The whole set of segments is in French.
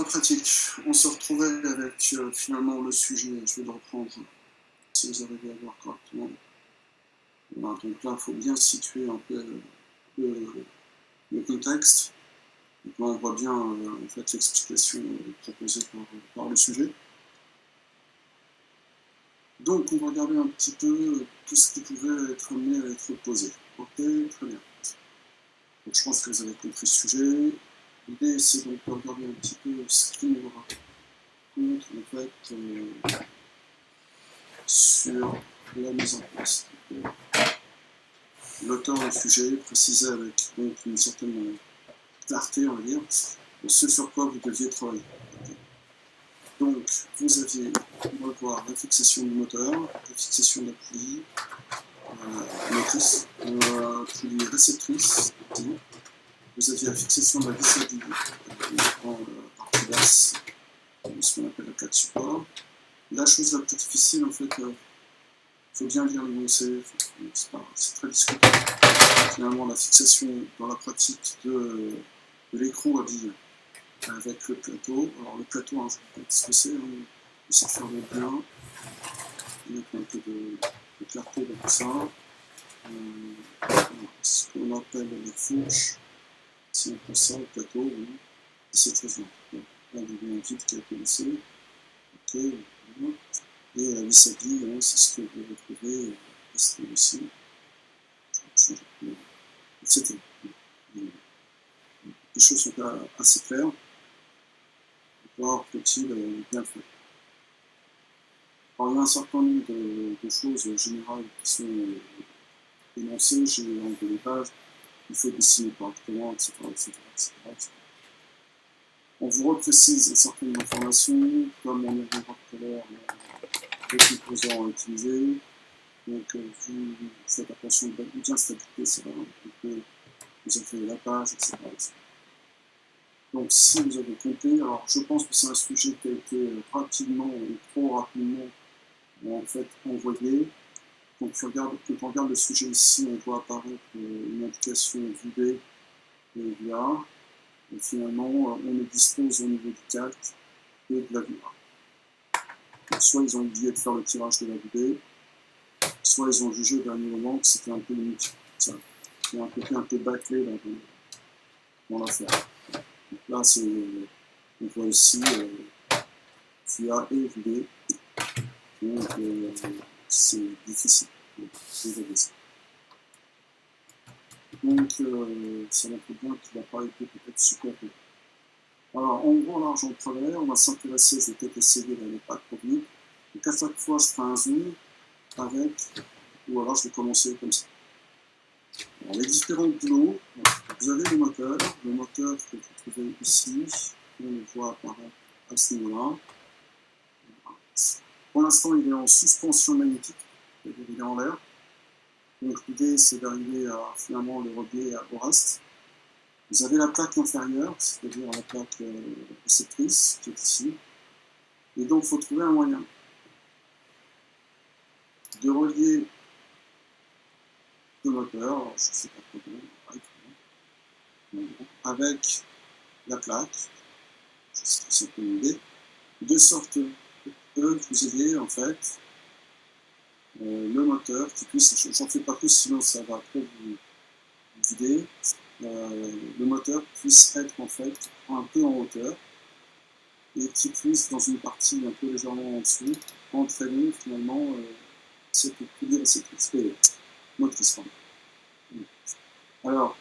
la pratique, on se retrouvait avec finalement le sujet, je vais le reprendre, si vous arrivez à voir correctement. Voilà, donc là, il faut bien situer un peu le contexte. Donc là, on voit bien en fait, l'explication proposée par le sujet. Donc, on va regarder un petit peu tout ce qui pouvait être amené à être posé. Ok, très bien. Donc, je pense que vous avez compris le sujet. L'idée, c'est donc de regarder un petit peu ce qui nous raconte, en fait, sur la mise en place. L'auteur du sujet précisait avec donc, une certaine clarté, on va dire, ce sur quoi vous deviez travailler. Donc, vous aviez, on va voir, la fixation du moteur, la fixation de la poulie, motrice, poulie réceptrice, vous aviez la fixation de la vis à billes en partie basse, ce qu'on appelle la plaque support. La chose la plus difficile, en fait, il faut bien lire les mots, c'est très discutable. Finalement, la fixation dans la pratique de l'écrou à billes avec le plateau. Alors, le plateau, hein, je ne sais pas ce que c'est, hein, essayer de faire le bien, mettre un peu de clarté dans tout ça. Ce qu'on appelle la fourche, si on prend ça, le plateau, oui, c'est cette chose-là. Là, vous avez un vide qui a commencé. Ok, voilà. Et la vis à billes, hein, c'est ce que vous retrouvez ici aussi. Etc. Les choses sont assez claires. Encore faut-il bien le faire. Alors, il y a un certain nombre de choses générales qui sont énoncées. J'ai enlevé les pages. Il faut dessiner correctement, etc., etc., etc., etc. On vous reprécise un certain nombre d'informations, comme on y reviendra tout à l'heure, les composants à utiliser. Donc, vous faites attention de bien stabilité, ça va. Donc, vous avez la page, etc., etc. Donc, si vous avez compris, alors je pense que c'est un sujet qui a été rapidement, ou trop rapidement, en fait, envoyé. Donc, quand on regarde le sujet ici, on voit apparaître une indication VB et VA. Et finalement, on ne dispose au niveau du calque et de la VA. Soit ils ont oublié de faire le tirage de la VB, soit ils ont jugé au dernier moment que c'était un peu inutile. Il y a un côté un peu bâclé dans l'affaire. Donc là, on voit ici VA et VB. Donc, c'est difficile d'évaluer ça. Donc, ça montre bien qu'il n'a pas été peut-être super bon. Alors, en gros, large en travers, on va s'intéresser, je vais peut-être essayer d'aller pas trop vite. Donc, à chaque fois, je ferai un zoom avec, ou alors je vais commencer comme ça. Alors, les différents boulots, vous avez le moteur que vous trouvez ici, on le voit apparaître à ce niveau-là. Pour l'instant, il est en suspension magnétique, c'est-à-dire il est en l'air. Donc l'idée, c'est d'arriver à finalement le relier au reste. Vous avez la plaque inférieure, c'est-à-dire la plaque réceptrice, qui est ici. Et donc, il faut trouver un moyen de relier le moteur, alors, je ne sais pas comment, avec la plaque, je sais pas si on peut l'aider, de sorte que vous ayez en fait le moteur qui puisse, j'en fais pas plus sinon ça va trop vous vider, le moteur puisse être en fait un peu en hauteur et qui puisse dans une partie un peu légèrement en dessous entraîner finalement cette poulie réceptrice motrice. Alors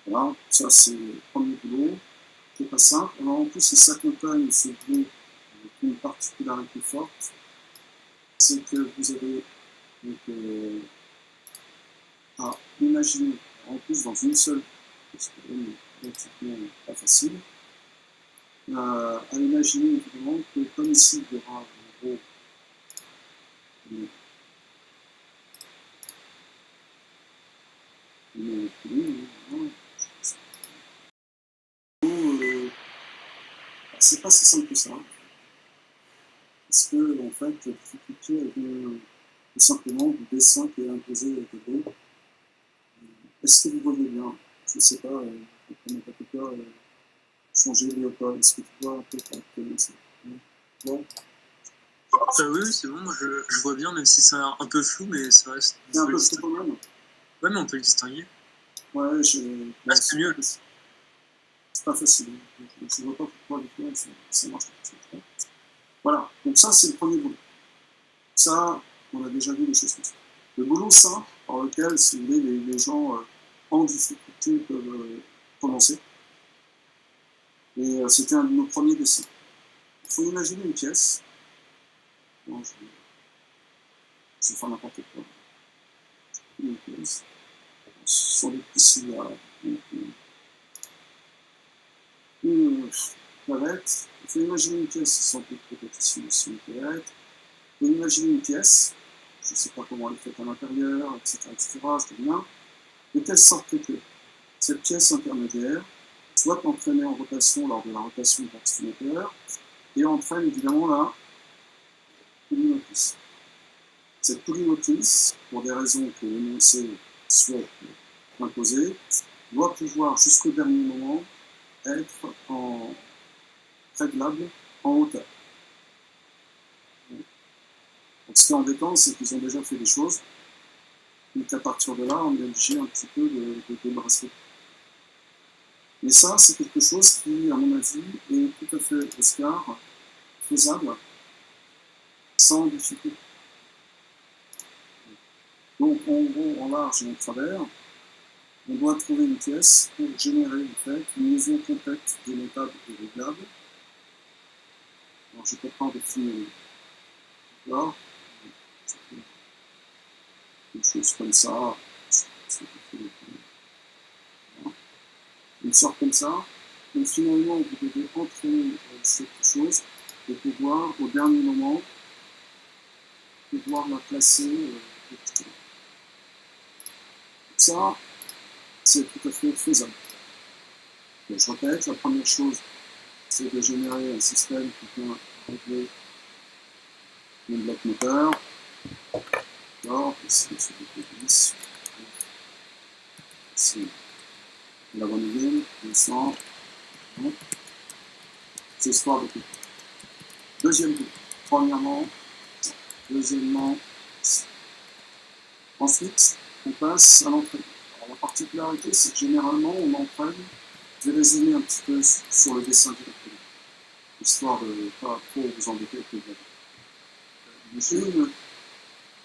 voilà, ça c'est le premier boulot, c'est pas simple. Alors en plus il s'accompagne ce boulot avec une particularité forte, c'est que vous avez donc, à imaginer, en plus dans une seule, parce que c'est pas facile, à imaginer évidemment que comme ici il y aura en gros une c'est pas si simple que ça. Parce que en fait, la difficulté vient tout simplement du dessin qui est imposé au tableau. Est-ce que vous voyez bien? Je ne sais pas, je changer Léopold. Est-ce que tu vois un peu comment c'est? Bon. Oui, c'est bon, moi je vois bien, même si c'est un peu flou, mais ça reste. C'est un peu flou quand même. Ouais, mais on peut le distinguer. Ouais, c'est mieux. C'est pas facile. Je ne vois pas pourquoi du coup ça marche pas. Voilà, donc ça c'est le premier boulot. Ça, on a déjà vu des choses comme ça. Le boulot simple, par lequel, si vous voulez, les gens en difficulté peuvent commencer. Et c'était un de nos premiers dessins. Il faut imaginer une pièce. Non, je vais faire n'importe quoi. Une pièce. Sur les petits là. Une toilette. Il faut imaginer une pièce sans doute peut-être ici aussi une toilette. Il faut imaginer une pièce. Je ne sais pas comment elle est faite à l'intérieur, etc., etc. Je dis bien. De telle sorte que cette pièce intermédiaire soit entraînée en rotation lors de la rotation de l'axe moteur et entraîne évidemment la poulie motrice. Cette poulie motrice, pour des raisons que l'énoncé souhaite imposer, doit pouvoir jusqu'au dernier moment être réglable en hauteur. Donc, ce qui est embêtant, c'est qu'ils ont déjà fait des choses, et qu'à partir de là, on est obligé un petit peu de le respecter. Mais ça, c'est quelque chose qui, à mon avis, est tout à fait escar, faisable, sans difficulté. Donc, en gros, en large et en travers, on doit trouver une pièce pour générer, en fait, une liaison complète démontable et réglable. Alors, je ne peux pas définir là, une chose comme ça, une sorte comme ça, et finalement, vous devez entraîner cette chose et pouvoir, au dernier moment, pouvoir la placer. Ça, c'est tout à fait faisable. Donc, je répète, la première chose, c'est de générer un système qui vient régler mon bloc moteur. D'accord, ici, c'est le P10. Ici, la bonne ligne, le sang. C'est histoire de tout. Deuxième bout. Premièrement, deuxièmement, ensuite, on passe à l'entraînement. Alors, la particularité, c'est que généralement, on entraîne. Je vais résumer un petit peu sur le dessin directement, histoire de ne pas trop vous embêter avec le diagramme. Une,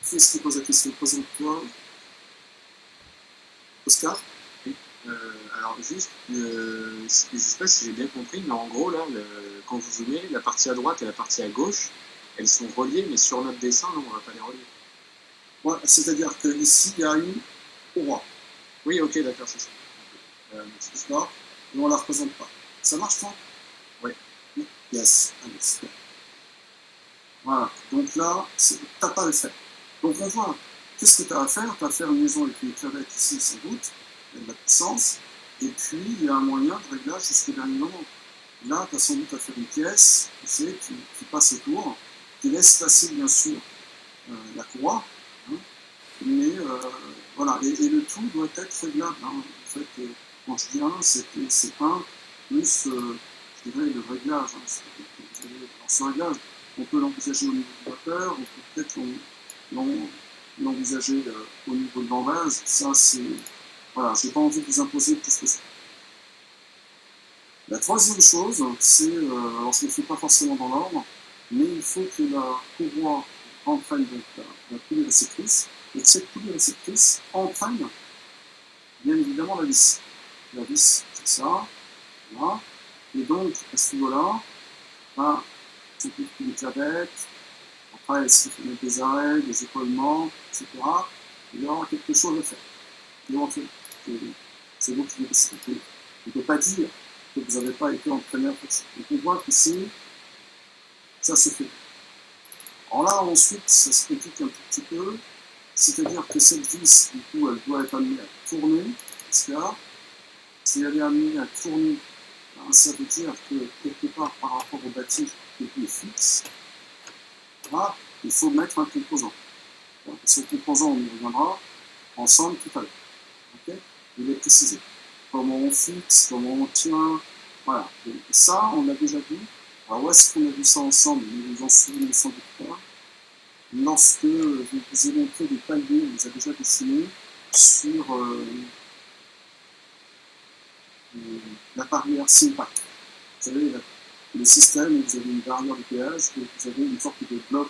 fils qui pose la question, présente-toi. Oscar. Oui. Alors juste, je ne sais pas si j'ai bien compris, mais en gros, là, quand vous zoomez, la partie à droite et la partie à gauche, elles sont reliées, mais sur notre dessin, non, on ne va pas les relier. Ouais, c'est-à-dire qu'ici, il y a une courroie. Oui, ok, d'accord, c'est ça. D'accord. Et on ne la représente pas. Ça marche, toi? Oui. Yes. Allez, super. Voilà. Donc là, tu n'as pas à le faire. Donc on voit, qu'est-ce que tu as à faire? Tu as à faire une maison avec une clavette ici, sans doute, avec de la puissance, et puis il y a un moyen de réglage jusqu'au dernier moment. Là, tu as sans doute à faire une pièce, tu sais, qui passe autour, qui laisse passer, bien sûr, la courroie, hein, mais voilà, et le tout doit être réglable. Hein. En fait, quand je dis un, c'est un plus, je dirais, le réglage. Hein. Dans ce réglage, on peut l'envisager au niveau du moteur, on peut peut-être l'envisager au niveau de l'envase. Ça, c'est. Voilà, je n'ai pas envie de vous imposer plus que ça. La troisième chose, c'est. Alors, je ne le fais pas forcément dans l'ordre, mais il faut que la courroie entraîne donc la poulie réceptrice, et que cette poulie réceptrice entraîne, bien évidemment, la vis. La vis, c'est ça. Voilà. Et donc, à ce niveau-là, là, on peut les clavettes. Après, s'il faut mettre des arrêts, des écoulements, etc., il y aura quelque chose à faire. Éventuellement. C'est vous qui décidez. On ne peut pas dire que vous n'avez pas été entraîneur pour ça. Donc on voit qu'ici, ça se fait. Alors là, ensuite, ça se complique un tout petit peu. C'est-à-dire que cette vis, du coup, elle doit être amenée à tourner. Parce que là, si elle est amenée à tourner, ça veut dire que quelque part, par rapport au bâti qui est fixe, là, il faut mettre un composant. Ce composant, on y reviendra ensemble tout à l'heure. Okay, il est précisé. Comment on fixe, comment on tient, Voilà. Et ça, on l'a déjà vu. Alors, où est-ce qu'on a vu ça ensemble? Nous vous en souvenez sans doute pas. Lorsque je vous ai montré des paliers, on les a déjà dessinés sur la barrière SIMPAC. Vous savez, le système où vous avez une barrière de péage et vous avez une sorte de bloc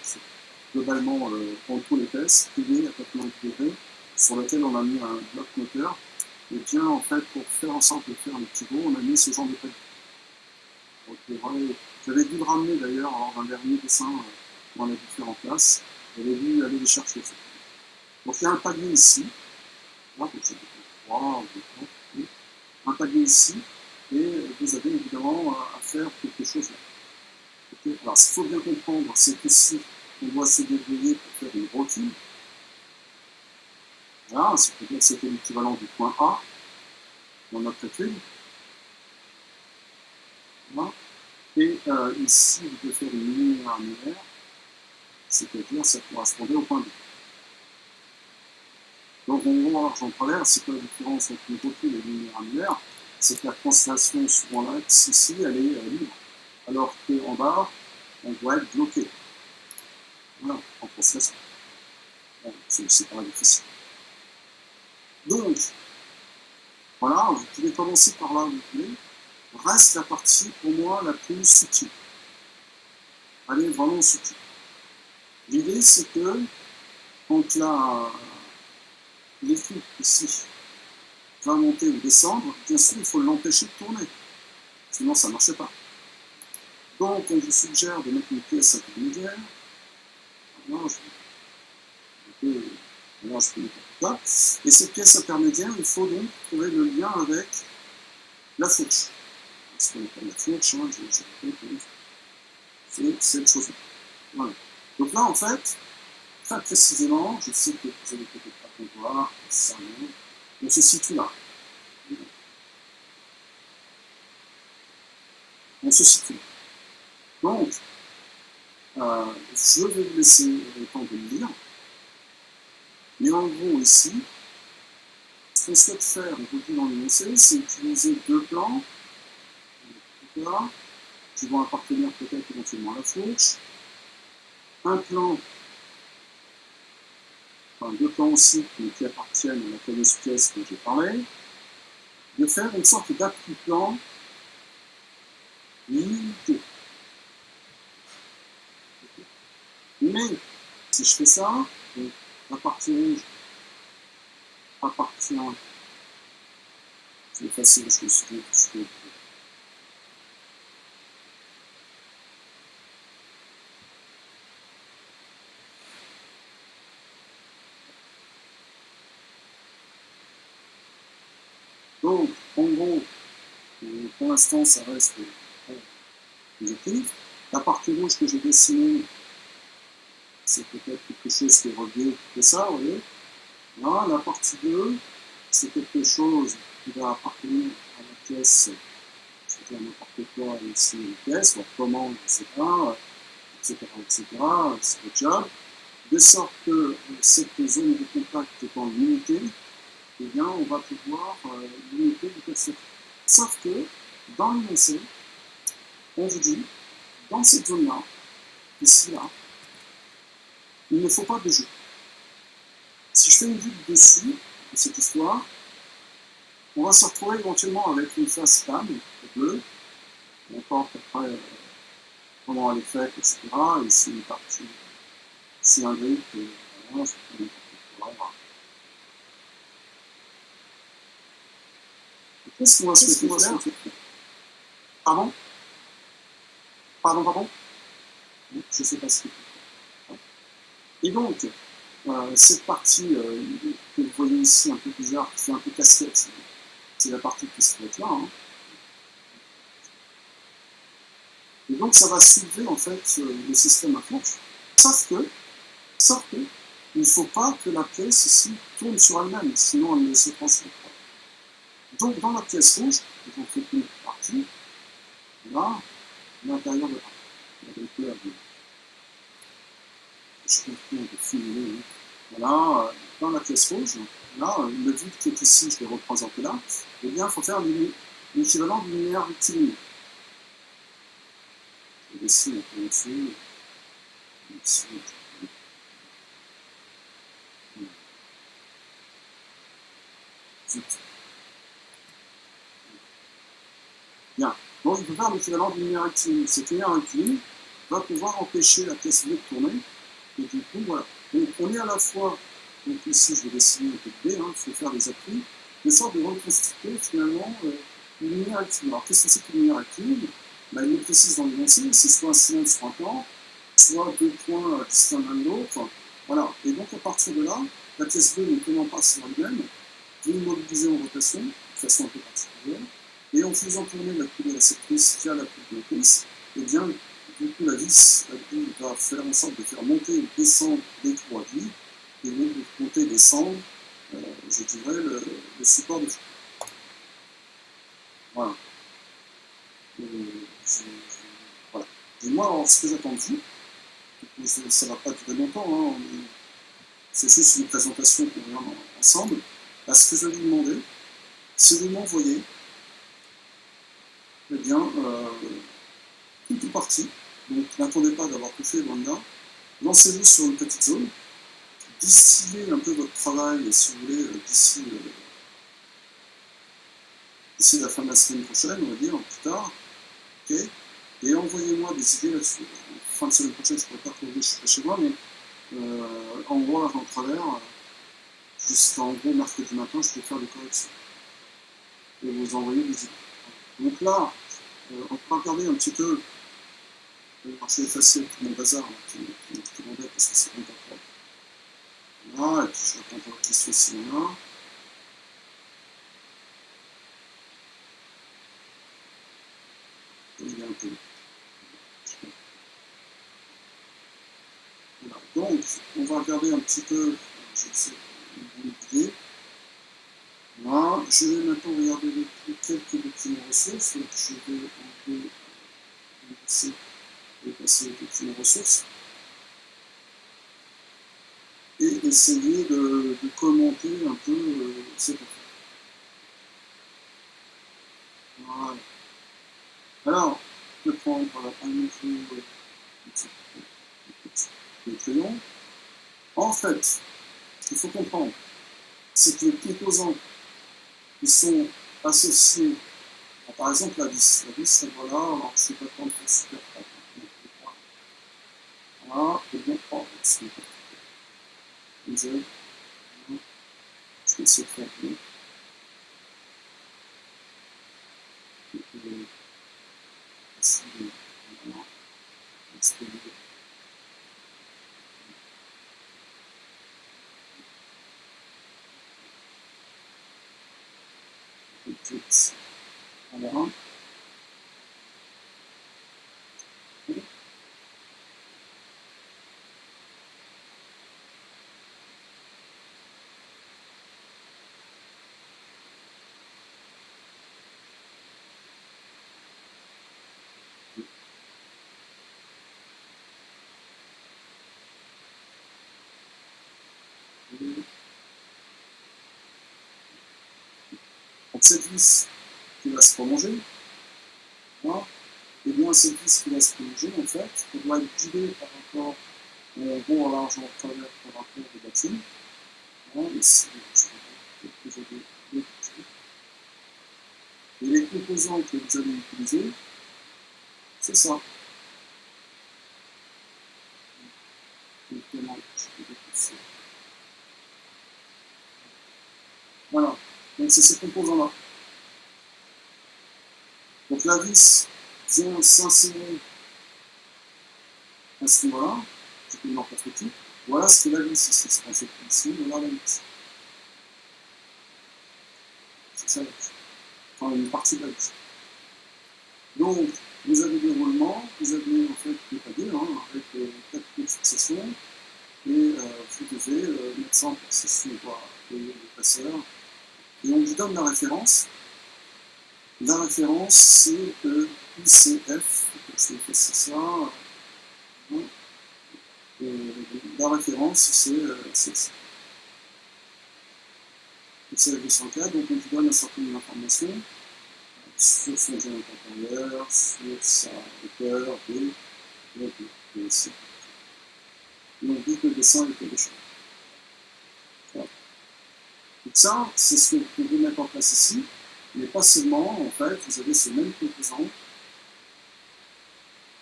globalement en tout l'épaisse, plié à 90 degrés, sur lequel on a mis un bloc moteur. Et bien, en fait, pour faire en sorte de faire le pivot, on a mis ce genre de palier. Donc, j'avais dû le ramener d'ailleurs lors d'un dernier dessin dans les différentes classes. J'avais dû aller les chercher. Donc, il y a un palier ici. Là, donc, j'ai 3, un palier ici. Et vous avez évidemment à faire quelque chose là. Okay. Alors, ce qu'il faut bien comprendre, c'est qu'ici, on doit se débrouiller pour faire une rotule. Voilà, c'est-à-dire que c'était l'équivalent du point A dans notre étude. Voilà. Et ici, vous pouvez faire une ligne annulaire, c'est-à-dire ça correspondait au point B. Donc, on voit, j'en travers, c'est quoi la différence entre une rotule et une ligne annulaire? C'est que la translation suivant l'axe ici, elle est libre, alors qu'en bas, on doit être bloqué. Voilà, en translation. Bon, c'est pas difficile. Donc, voilà, vous pouvez commencer par là où vous voulez. Reste la partie, pour moi, la plus subtile. Elle est vraiment subtile. L'idée, c'est que quand l'équipe ici va monter ou descendre, bien sûr, il faut l'empêcher de tourner. Sinon, ça ne marche pas. Donc, on vous suggère de mettre une pièce intermédiaire. Alors, je peux mettre là. Et cette pièce intermédiaire, il faut donc trouver le lien avec la fourche. Ce qu'on appelle la fourche, hein, c'est cette chose-là. Voilà. Donc là, en fait, très précisément, je sais que vous allez peut-être pas comprendre, ça, on se situe là. On se situe. Donc, je vais vous laisser le temps de le lire. Mais en gros, ici, ce qu'on souhaite faire, on vous le dit dans l'énoncé, c'est utiliser deux plans, là, qui vont appartenir peut-être éventuellement à la fourche. Un plan, enfin deux plans aussi qui appartiennent à la fameuse pièce dont j'ai parlé. De faire une sorte d'appui-plan limité. Mais, si je fais ça, donc, la partie rouge appartient, c'est facile, je me suis donc, en gros, pour l'instant, ça reste objectif. La partie rouge que j'ai dessinée, c'est peut-être quelque chose qui est relié à ça, vous voyez. Là, la partie 2, c'est quelque chose qui va appartenir à la pièce, c'est-à-dire n'importe quoi ici, une pièce, ou commande, etc., etc., c'est le job, de sorte que cette zone de contact étant limitée, eh bien, on va pouvoir limiter le perception. Sauf que, dans l'énoncé, on vous dit, dans cette zone-là, ici, là, il ne faut pas de jeu. Si je fais une vue dessus, de cette histoire, on va se retrouver éventuellement avec une face femme, bleue, encore après comment elle est faite, etc. Ici, une partie cylindrique, voilà, je peux n'importe quoi. Qu'est-ce qu'on va se faire? Pardon? Pardon? Je ne sais pas ce que c'est. Et donc, cette partie que vous voyez ici, un peu bizarre, qui fait un peu casquette, c'est la partie qui se fait là. Hein. Et donc, ça va soulever en fait le système à fourche. Sauf que, il ne faut pas que la pièce ici tourne sur elle-même, sinon elle ne se transmet pas. Donc, dans la pièce rouge, vous en faites une partie, là, l'intérieur de la je comprends de filmer. Voilà, dans la pièce rouge, là, le vide qui est ici, je l'ai représenté là, eh bien, il faut faire l'équivalent du linéaire rectiligne. Je dessine un peu au-dessus. Ici. Bien. Donc, il peut faire l'équivalent du linéaire rectiligne. Cet linéaire rectiligne va pouvoir empêcher la pièce B de tourner. Et du coup, voilà. Donc, on est à la fois, donc ici, je vais dessiner un peu de B, il faut faire des appuis, une sorte de reconstituer finalement une linéaire rectiligne. Alors, qu'est-ce que c'est qu'une linéaire rectiligne? Il est précise dans l'énoncé, c'est soit un cylindre, soit un plan, soit deux points distincts l'un de l'autre. Voilà. Et donc, à partir de là, la pièce B ne tenant pas sur elle-même, vous l'immobilisez en rotation, de façon un peu particulière, et en faisant tourner la coulée réceptrice via la coulée motrice, eh bien, du coup, la vis va faire en sorte de faire monter ou descendre les trois billes, et donc de monter et descendre, je dirais, le support de flux. Voilà. Voilà. Et moi, alors, ce que j'attends de vous, ça ne va pas durer longtemps, c'est juste une présentation qu'on vient ensemble. Là, ce que je vais vous demander, c'est de m'envoyer, eh bien, tout ou partie. Donc, n'attendez pas d'avoir tout fait, loin de là. Lancez-vous sur une petite zone. Distillez un peu votre travail, si vous voulez, d'ici la fin de la semaine prochaine, on va dire, plus tard. Okay, et envoyez-moi des idées là-dessus. En fin de semaine prochaine, je ne pourrais pas trouver, je ne suis pas chez moi, mais en gros, là, en travers, jusqu'en gros mercredi matin, je peux faire des corrections. Et vous envoyer des idées. Donc là, on peut regarder un petit peu. Alors, je vais effacer tout mon bazar qui m'embête parce que c'est bon pour toi. Voilà, et puis je réponds à votre question s'il y en a. Il y a un peu. Voilà. Donc, on va regarder un petit peu, je sais, l'idée. Voilà. Je vais maintenant regarder quelques documents ressources. Donc, je vais un peu passer les documents ressources et essayer de commenter un peu ces documents. Voilà. Alors, je vais prendre un nouveau crayon. En fait, ce qu'il faut comprendre, c'est que les composants qui sont associés, par exemple la vis, voilà, alors je ne vais pas prendre le super propre. Voilà, et bien propre aussi. Je vais essayer de faire mieux. Ici, voilà. Voilà. Donc cette vis qui va se prolonger, voilà, et bien cette vis qui va se prolonger, en fait, on doit être guidé par rapport au bon en large en travers par rapport au bâtiment. Voilà, ici, vous avez deux bâtiments. Et les composants que vous allez utiliser, c'est ça. Voilà, donc c'est ces composants-là. Donc la vis vient s'insérer à ce niveau-là, je peux en perspective. Voilà ce que la vis ici, c'est en fait ici, voilà la vis. C'est ça la vis. Enfin, une partie de la vis. Donc, vous avez des roulements, vous avez en fait des paliers, avec 4 coups de fixation, et vous devez mettre ça en place sur les passeurs. Et on vous donne la référence. La référence, c'est ICF, c'est ça. La référence, c'est ICF 204, donc on vous donne un certain nombre d'informations sur son diamètre intérieur, sur sa hauteur, et aussi. Et on dit que le dessin est quelque chose. Voilà. Donc ça, c'est ce que vous pouvez mettre en place ici, mais pas seulement, en fait, vous avez ce même composant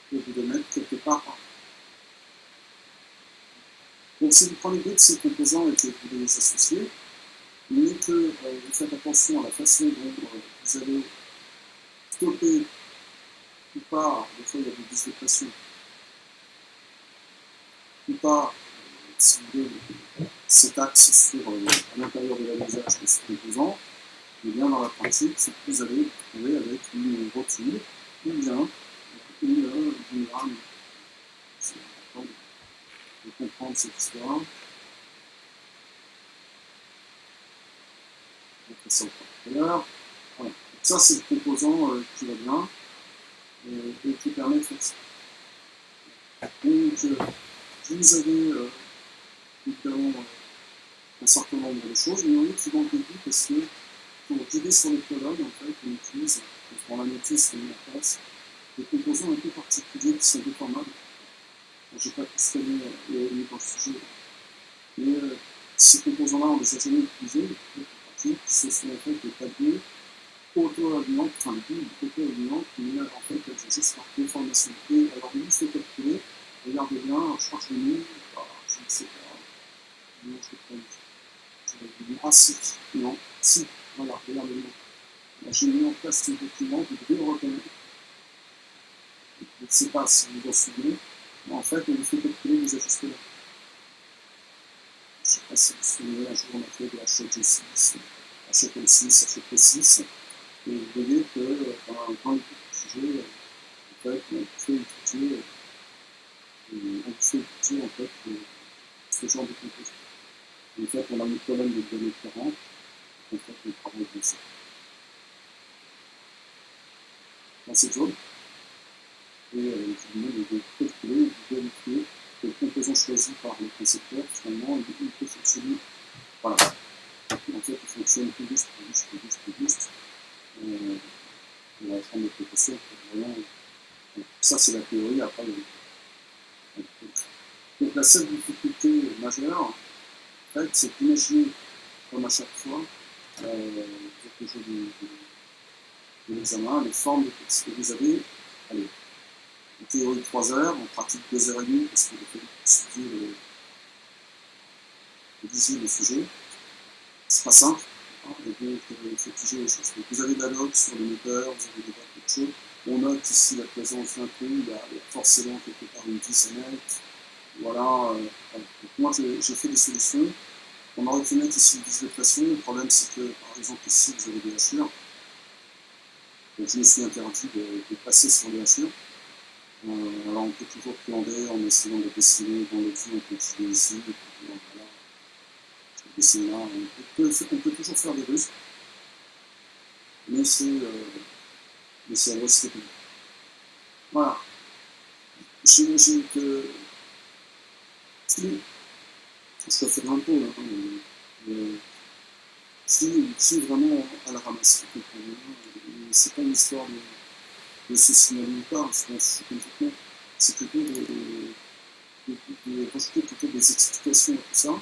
que vous devez mettre quelque part. Donc si vous prenez deux de ces composants et que vous les associez, mais que vous faites attention à la façon dont vous allez stopper ou pas, des fois il y a des dislocations, ou pas, si vous voulez, cet axe sur, à l'intérieur de la visage de ce composant, et bien dans la pratique, c'est que vous allez vous retrouver avec une rotule ou bien une rame. C'est important de comprendre cette histoire. On fait ça tout à l'heure. Voilà. Ça, c'est le composant qui va bien et qui permet de faire ça. Donc, vous avez évidemment un certain nombre de choses, mais on est souvent début parce que pour guider sur les colonnes, en fait, on utilise, dans la notice qu'on met en place, des composants un peu particuliers qui sont déformables. Je n'ai pas tous mis dans le sujet, mais ces composants-là, on les a jamais utilisés. Ce sont en fait des tabliers auto-alignants, enfin des bulles auto-alignantes, mais en fait, elles agissent par déformation. Et alors, il faut calculer, regardez bien, je crois que je l'ai mis, je ne sais pas, non, je l'ai pas mis, si, non, si, voilà, regardez bien. J'ai mis en place ce document, vous devez le reconnaître. Je ne sais pas si vous vous en souvenez, mais en fait, on vous fait calculer les ajustements. Je ne sais pas si vous vous souvenez, un jour on a fait de HG6, HG6, HG6, et vous voyez que dans les sujet, en fait, on fait étudier en fait, ce genre de composition. En fait, on a une colonne de données différentes, en fait, on travaille comme ça. Dans cette zone, et je vous demande de calculer, de vérifier que le composant choisi par le concepteur, finalement, il peut fonctionner. Voilà. En fait, il fonctionne plus juste. On va prendre des précautions pour vraiment. Ça, c'est la théorie. Après, donc, la seule difficulté majeure, en fait, c'est d'imaginer, comme à chaque fois, quelque chose de l'examen, les formes de texte que vous avez. Allez, en théorie 3 heures, en pratique 2 heures et demie, parce que vous lisiez le sujet. C'est pas simple. Et donc, il faut figer les choses. Donc, vous avez de la note sur le moteur, vous avez déjà quelque chose. On note ici la présence d'un trou, il y a forcément quelque part une disonnette. Voilà. Donc, moi, j'ai fait des solutions. On aurait pu mettre ici une dislocation. Le problème, c'est que, par exemple, ici, vous avez des hachures. Donc, je me suis interdit de passer sur les hachures. Alors, on peut toujours plander en essayant de dessiner dans le fil, on continue ici. Et puis, voilà. Dessiner là. On peut toujours faire des ruses. Mais c'est à risque. Voilà. J'imagine que je peux faire un peu, si vraiment à la ramasse, c'est pas une histoire de se signaler ou pas, je pense complètement. C'est plutôt de rajouter plutôt des explications à tout ça.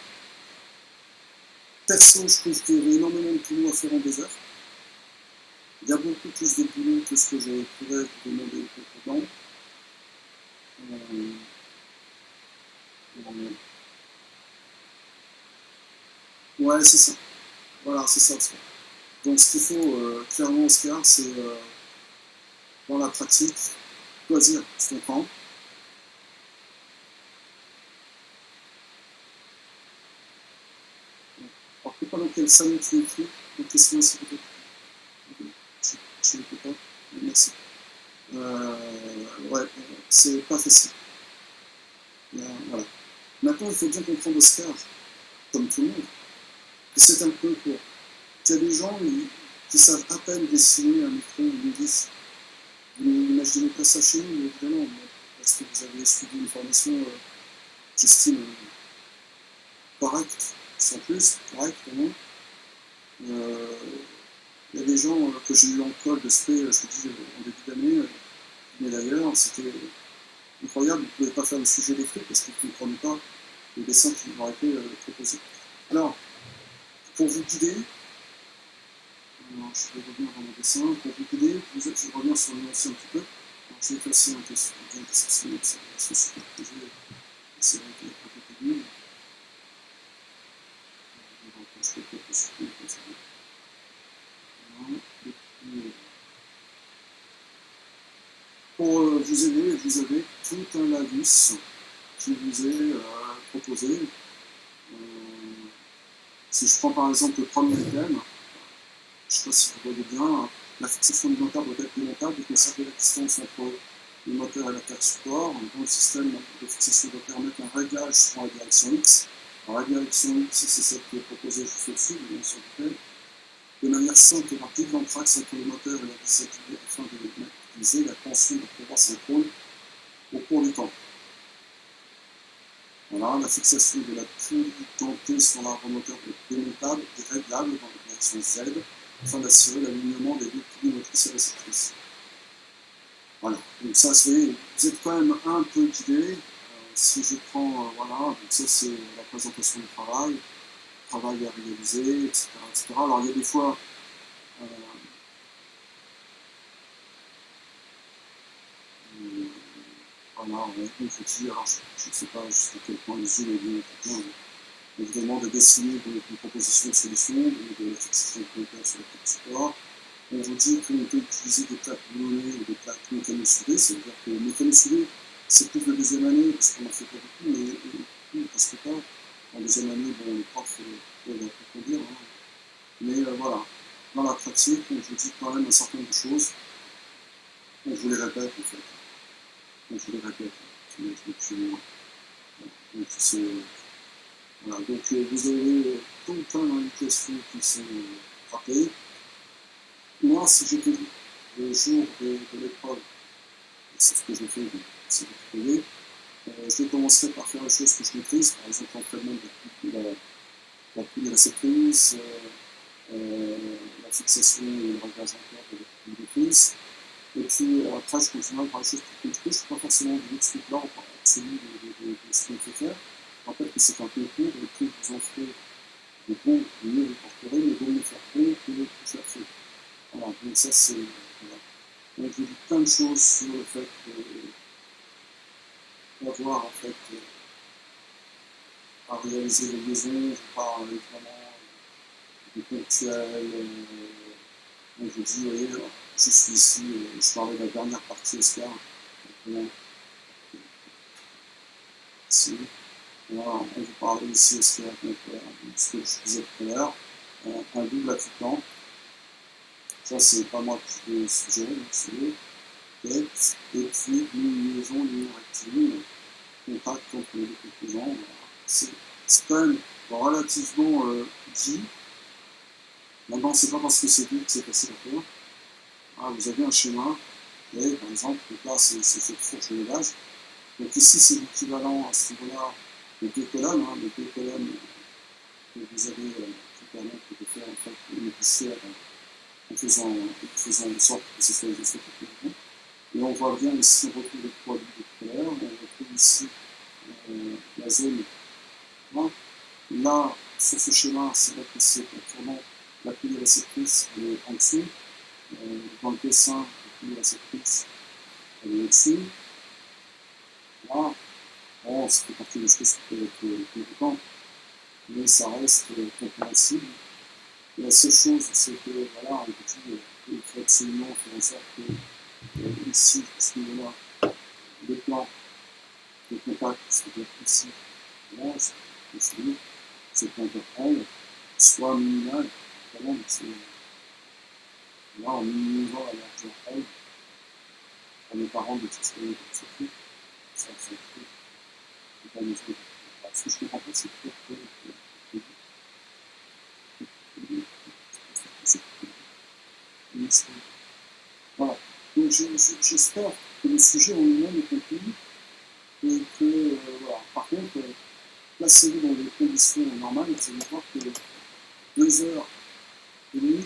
Perso, je trouve qu'il y avait énormément de boulot à faire en 2 heures. Il y a beaucoup plus de boulot que ce que je pourrais vous demander complètement. Ouais, c'est ça. Voilà, c'est ça, Oscar. Donc, ce qu'il faut clairement, Oscar, c'est dans la pratique, choisir son temps. Alors, je ne sais pas dans quelle salle tu écris, une question s'il vous plaît. Je ne peux pas. Merci. Ouais, c'est pas facile. Voilà. Maintenant, il faut bien comprendre, Oscar, comme tout le monde, que c'est un concours. Il y a des gens qui savent à peine dessiner un micro ou une vis. Vous n'imaginez pas ça chez nous, évidemment, parce que vous avez suivi une formation, j'estime, correcte, sans plus, correcte, vraiment. Il y a des gens que j'ai eu en colle de SP, je vous dis, en début d'année, mais d'ailleurs, c'était incroyable, ils ne pouvaient pas faire le sujet des trucs parce qu'ils ne comprenaient pas le dessin qui leur a été proposé. Alors, pour vous guider, je vais revenir dans mon dessin, pour vous guider, je reviens sur le nuancier un petit peu. Alors, je vais effacer un dessin, c'est superposé, c'est vrai qu'il est un peu pénible. Je vais peut-être le supprimer comme ça. Et puis, pour vous aider, vous avez tout un lagus qui vous est proposé. Si je prends par exemple le premier thème, je ne sais pas si vous voyez bien, la fixation du moteur doit être démontable et conserver la distance entre le moteur et la terre support. Donc le système de fixation doit permettre un réglage sur la direction X. Alors la direction X, c'est celle qui est proposée juste au-dessus, bien sûr, de manière simple et rapide, l'entraxe entre le moteur et la vis activée afin d'utiliser la tension de pouvoir synchrone au cours du temps. Voilà, la fixation de la poulie dentée sur l'arbre moteur démontable est réglable dans la direction Z afin d'assurer l'alignement des deux poulies motrices et réceptrices. Voilà, donc ça c'est, vous êtes quand même un peu guidé. Si je prends, voilà, donc ça c'est la présentation du travail à réaliser, etc., etc. Alors il y a des fois, voilà, on peut dire, alors je ne sais pas jusqu'à quel point les yeux est bien, évidemment de dessiner une proposition de solution, de la fixation de moteur sur la plaque support. On vous dit qu'on peut utiliser des plaques boulonnées ou des plaques mécano-soudées, c'est-à-dire que mécano-soudées, c'est plus de deuxième année, parce qu'on n'en fait pas beaucoup, mais presque pas. En deuxième année, bon, les profs peuvent approfondir, hein. Mais voilà, dans la pratique, on vous dit quand même un certain nombre de choses, on vous les répète en fait. On vous les répète. Donc, c'est, voilà. Donc vous avez tout le temps d'indications qui sont frappées. Moi, si j'étais le jour de l'épreuve, c'est ce que j'ai fait, si vous trouvez, je commencerai par faire les choses que je maîtrise, par exemple l'entraînement de la poulie réceptrice, la fixation et le réglage en terre de la poulie motrice. Et puis après, je continuerai par les choses plus compliquées. Je ne suis pas forcément du luxe là en absolu de ce qu'on peut faire. Je rappelle que c'est un concours, et plus vous en ferez de bon, mieux vous porterez, mais vaut mieux faire bon que de tout faire faux. Voilà, donc ça c'est. Voilà. Donc je dis plein de choses sur le fait d'avoir en fait à réaliser les liaisons. Je parle évidemment de ponctuel. Donc je dis, oui, je suis ici, je parlais de la dernière partie Oscar. Ici. Voilà, on vous parlait ici Oscar, donc ce que je disais tout à l'heure, un double affûtant. Ça c'est pas moi qui le suggère, c'est eux. Et puis une liaison linéaire rectiligne, contact entre les deux composants. Voilà. C'est quand même relativement dit. Maintenant, c'est pas parce que c'est dit que c'est facile à faire. Ah, vous avez un schéma, et par exemple, là c'est cette fourche de base. Donc ici c'est l'équivalent à ce niveau-là de deux colonnes, les deux colonnes que vous avez qui permettent de faire en fait une épicière en faisant en sorte que ce soit les effets de. Et on voit bien ici, on retrouve le poids de tout à l'heure, on retrouve ici la zone. Là, sur ce schéma, c'est vrai que c'est actuellement la poulie réceptrice en dessous. Dans le dessin, la poulie réceptrice elle est au-dessus. Là, bon, ça fait partie des choses qui peuvent être compétentes, mais ça reste compréhensible. Et la seule chose, c'est que, voilà, on dit qu'il faut absolument faire en sorte que ici, à ce niveau-là, le plan de contact, c'est-à-dire ici, là, c'est point de soit minimal, vraiment, c'est là, en minimisant la largeur L, à mes parents de s'exprimer comme ce truc, ça fait pas une chose. Ce que je comprends pas, c'est pourquoi voilà. Donc j'espère que le sujet en lui-même est compris et que, voilà. Par contre, placez-vous dans des conditions normales, vous allez voir que 2 heures et demie,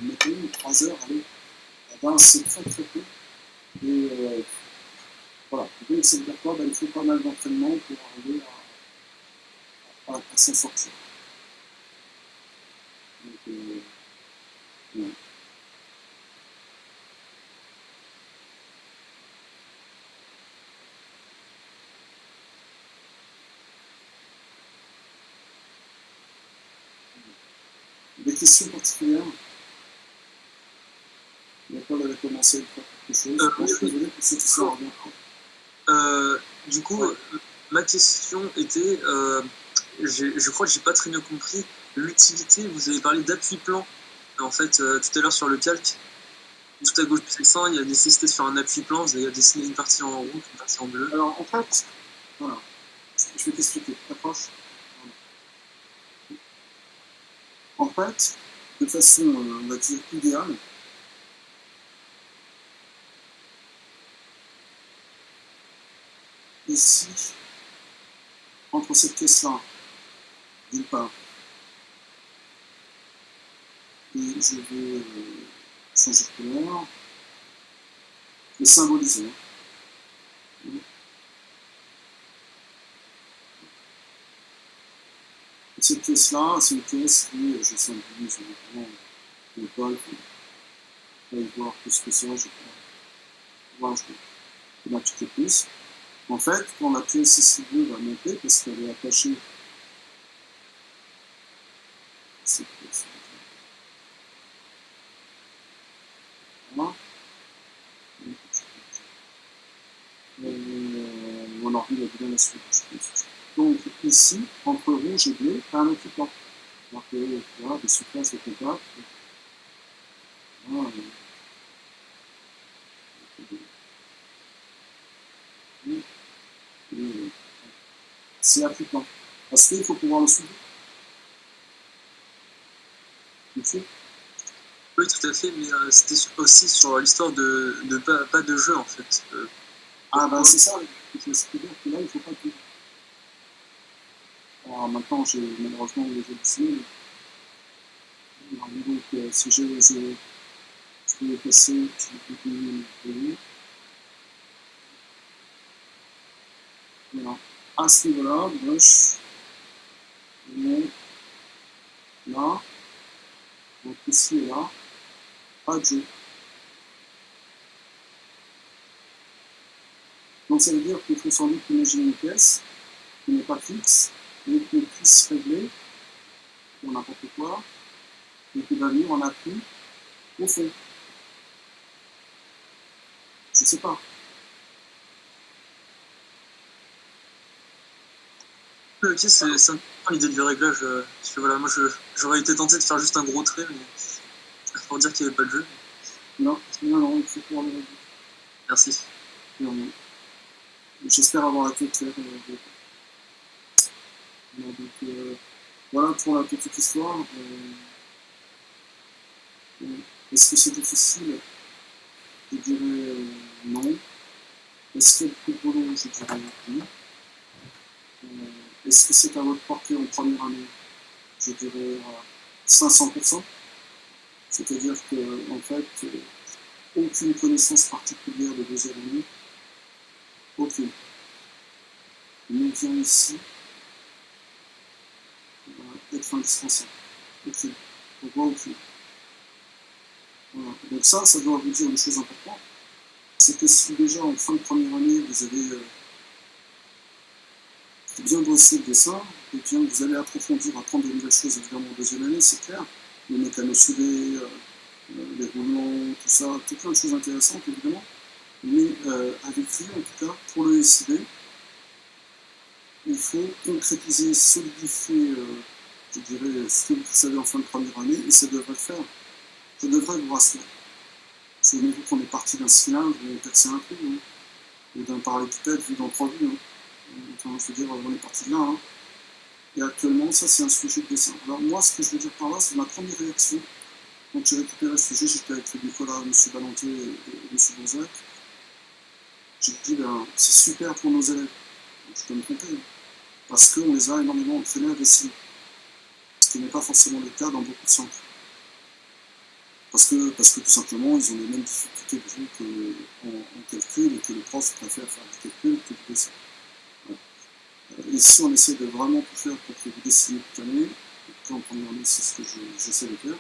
mettez 1 ou 3 heures, allez. Eh ben, c'est très très peu. Et voilà. Donc, ça veut dire quoi? Ben, il faut pas mal d'entraînement pour arriver à s'en sortir. Donc, ouais. Des questions particulières? Paul avait commencé à faire quelque chose. Moi, je suis désolé pour cette histoire. Du coup, Ouais. ma question était, je crois que j'ai pas très bien compris l'utilité. Vous avez parlé d'appui-plan, en fait, tout à l'heure sur le calque. Tout à gauche du dessin, il y a nécessité de faire un appui-plan. Vous avez dessiné une partie en rouge, une partie en bleu. Alors, en fait, voilà. Je vais t'expliquer. T'approches. En fait, de façon, on va dire, idéale, ici, entre cette pièce-là, d'une part, et je vais changer de couleur, et symboliser. Cette pièce-là, c'est une pièce qui, je symbolise évidemment le golf. Vous allez voir tout ce que c'est, je vais voir, je vais un petit peu plus. En fait, quand la pièce ici bleue va monter, parce qu'elle est attachée à cette pièce. Voilà. Mon ordi va bien la suite, je pense. Donc ici, entre rouge et bleu, tu as un équipement. Alors que voilà, des surfaces de contact. Voilà, c'est appliquant. Parce qu'il faut pouvoir le soulever. Oui, tout à fait, mais c'était aussi sur l'histoire de pas de jeu, en fait. Ah ben c'est ça, c'est-à-dire que là, il ne faut pas que... Alors maintenant, j'ai malheureusement les ai dessinés. Donc si je vais passer, je vais continuer le voilà. À ce niveau-là, brush, non, là, donc ici et là, pas de jeu. Donc ça veut dire qu'il faut sans doute imaginer une pièce qui n'est pas fixe, mais qu'on puisse régler pour n'importe quoi, et qui va venir en appui au fond. Je ne sais pas. Ok, c'est intéressant l'idée du réglage. Parce que voilà, moi j'aurais été tenté de faire juste un gros trait, mais pour dire qu'il n'y avait pas de jeu. Non, non, il faut pouvoir le régler. Merci. J'espère avoir été clair. Donc, voilà pour la petite histoire. Est-ce que c'est difficile? Je dirais non. Est-ce qu'il y a beaucoup de boulot? Je dirais oui. Est-ce que c'est à votre portée en première année? Je dirais 500%. C'est-à-dire que, en fait, aucune connaissance particulière de deuxième année, aucune. On vient ici être indispensable. Aucune. On voit aucune. Voilà. Donc ça doit vous dire une chose importante. C'est que si déjà en fin de première année, vous avez bien bossé le dessin, et bien vous allez approfondir, apprendre de nouvelles choses évidemment en deuxième année, c'est clair. Le mécano soudé, les roulements, tout ça, tout plein de choses intéressantes évidemment. Mais avec lui, en tout cas, pour le SID, il faut concrétiser, solidifier, je dirais, ce que vous savez en fin de première année, et ça devrait le faire. Ça devrait vous rassurer. Souvenez-vous qu'on est parti d'un cylindre où on perçait un trou, hein, ou d'un parallépipède vu dans 3 vues. Hein. Enfin, je veux dire, on est parti de là. Hein. Et actuellement, ça, c'est un sujet de dessin. Alors, moi, ce que je veux dire par là, c'est ma première réaction. Quand j'ai récupéré le sujet, j'étais avec Nicolas, M. Balantier et M. Bonzac. J'ai dit, ben, c'est super pour nos élèves. Je peux me tromper. Hein, parce qu'on les a énormément entraînés à dessiner. Ce qui n'est pas forcément le cas dans beaucoup de centres. parce que tout simplement, ils ont les mêmes difficultés que vous en calcul, et que le prof préfère faire du calcul que du dessin. Voilà. Ici, on essaie de vraiment tout faire pour que vous dessiniez toute l'année. En première année, c'est ce que j'essaie de faire.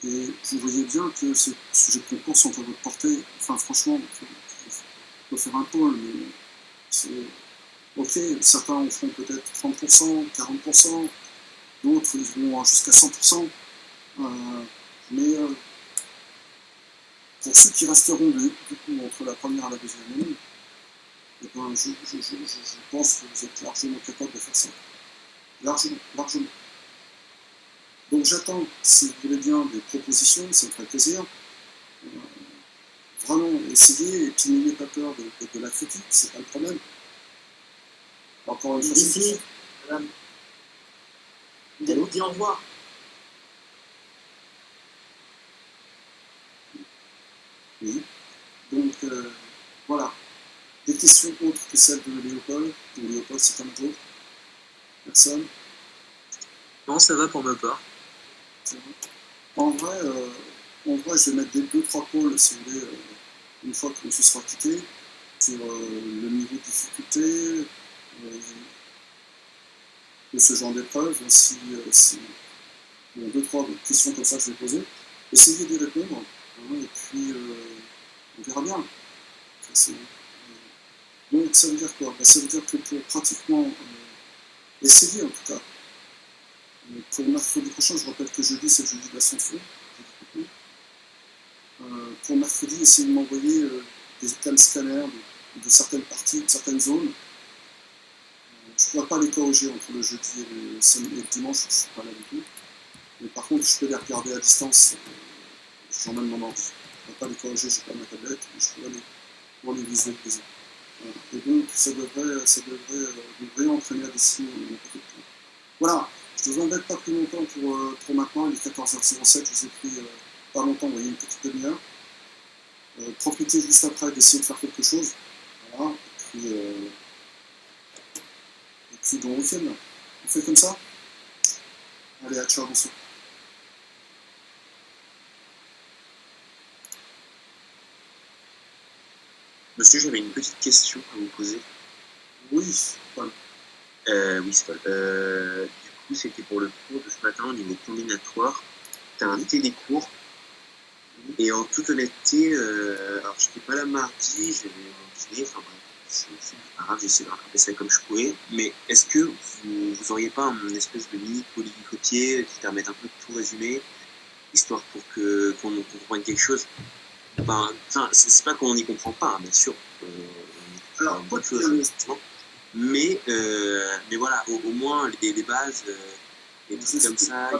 Et vous voyez bien que ces sujets de concours sont à votre portée. Enfin, franchement, il faut faire un pôle, mais c'est... Ok, certains en feront peut-être 30%, 40%, d'autres ils vont jusqu'à 100%. Mais pour ceux qui resteront du coup entre la première et la deuxième année, eh ben, je pense que vous êtes largement capable de faire ça. Largement, largement. Donc j'attends, si vous voulez bien, des propositions, ça me ferait plaisir. Vraiment, essayez, et puis n'ayez pas peur de la critique, c'est pas le problème. Encore une fois, Ici, madame, vous allez vous dire au revoir. Oui. Donc, voilà. Des questions autres que celles de Léopold. De Léopold, c'est un autre. Personne. Non, ça va pour ma part. En vrai, je vais mettre des 2-3 pôles, si vous voulez, une fois que ce sera quitté, sur le niveau de difficulté de ce genre d'épreuve. Si 2-3 questions comme ça que je vais poser, essayez d'y répondre, hein, et puis on verra bien. Donc ça veut dire quoi? Ça veut dire que pour pratiquement essayer en tout cas. Pour mercredi prochain, je rappelle que jeudi c'est le jeudi de l'Ascension. Pour mercredi, essayez de m'envoyer des cam scanners de certaines parties, de certaines zones. Je ne pourrais pas les corriger entre le jeudi et le dimanche, je ne suis pas là du tout. Mais par contre, je peux les regarder à distance. J'emmène mon ordi. Je ne pourrais pas les corriger, je n'ai pas ma tablette, mais je pourrais les visualiser. Et donc, ça devrait entraîner à dessiner n'importe quoi. Voilà, je ne vous embête pas plus longtemps pour maintenant. Il est 14h07, je vous ai pris pas longtemps, vous voyez, une petite demi-heure. Profitez juste après d'essayer de faire quelque chose. Voilà, et puis bon week-end. On fait comme ça? Allez, à ciao, bonsoir. Monsieur, j'avais une petite question à vous poser. Oui, Paul. Oui, c'est Paul. Du coup, c'était pour le cours de ce matin au niveau combinatoire. Tu as invité des cours. Et en toute honnêteté, alors je n'étais pas là mardi, j'avais mon dîner, enfin bref, c'est pas grave, j'ai essayé de rattraper ça comme je pouvais. Mais est-ce que vous auriez pas une espèce de mini polycopier qui permette un peu de tout résumer, histoire pour qu'on comprenne quelque chose? Enfin, c'est pas qu'on n'y comprend pas, hein, bien sûr. Alors, beaucoup de choses, effectivement. Mais voilà, au moins les bases, les trucs comme ça.